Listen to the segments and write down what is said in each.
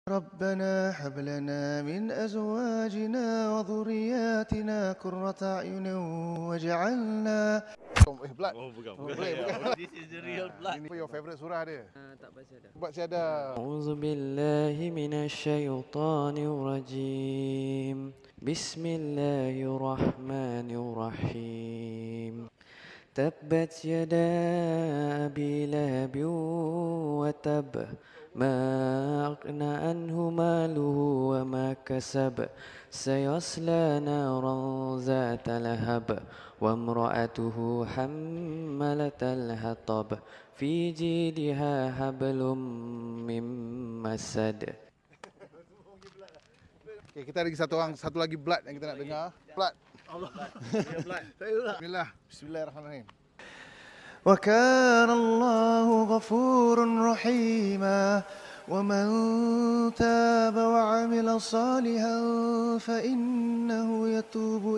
ربنا هب لنا من أزواجنا وذرياتنا قرة أعين واجعلنا. Blood. Oh, bukan. Boleh. This is the real blood. Ini your favorite surah dia? Tak baca dah. Baca ada. أعوذ بالله من الشيطان الرجيم بسم الله الرحمن الرحيم تبت يدا أبي لهب وتب ما أغنى عنه ماله وما كسب سيصلى نارا ذات لهب وامرأته حملة الحطب في جيدها حبل من مسد. Okay, kita ada lagi satu lagi blood yang kita nak dengar. Blood. Allah. Real blood. Bismillah. Bismillahirrahmanirrahim. وكان الله غفورا رحيما ومن تاب وعمل صالحا فإنه يتوب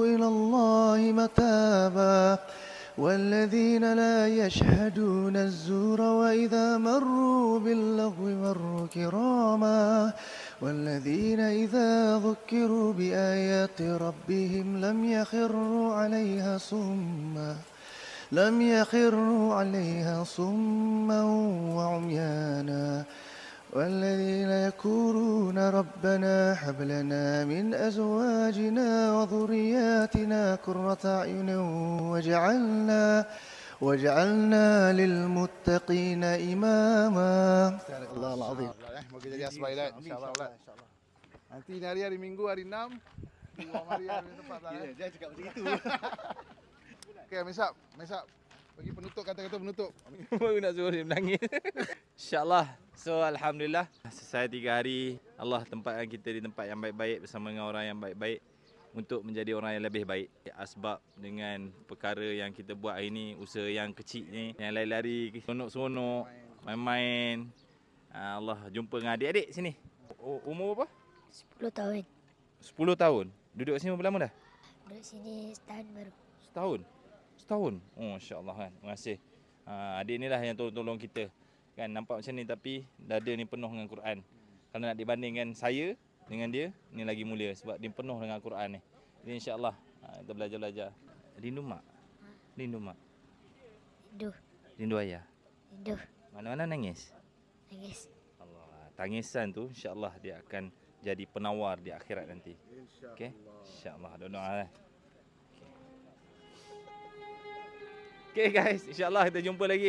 إلى الله متابا والذين لا يشهدون الزور وإذا مروا باللغو مروا كراما والذين إذا ذكروا بآيات ربهم لم يخروا عليها صما وعميانا والذين يقولون ربنا هب لنا من أزواجنا وذرياتنا قرة أعين واجعلنا للمتقين إماما. Allah Azim. Moga jadi asbab hidayah insya-Allah. Nanti ni hari Minggu hari 6. Hari tempat lah. Dia cakap macam itu. Okey, Mesap. Bagi penutup kata-kata penutup. Baru nak suruh dia menangis. InsyaAllah. So, Alhamdulillah. Selesai 3 hari, Allah tempatkan kita di tempat yang baik-baik bersama dengan orang yang baik-baik untuk menjadi orang yang lebih baik. Asbab dengan perkara yang kita buat hari ni, usaha yang kecil ni, yang lari-lari, seronok-seronok, main-main. Allah jumpa dengan adik-adik sini. Umur berapa? 10 tahun. 10 tahun. Duduk sini berapa lama dah? Duduk sini setahun baru. Setahun? Oh, insya-Allah kan. Terima kasih. Adik ni lah yang tolong kita. Kan nampak macam ni tapi dada ni penuh dengan Quran. Kalau nak dibandingkan saya dengan dia, ni lagi mulia sebab dia penuh dengan Quran ni. Jadi insya-Allah kita belajar-belajar. Rindu mak? Rindu mak? Rindu ayah? Rindu. Mana-mana nangis? Nangis. Allah, tangisan tu insya-Allah dia akan jadi penawar di akhirat nanti. Okey? Insya-Allah. Doa lah. Okay guys, insyaAllah kita jumpa lagi.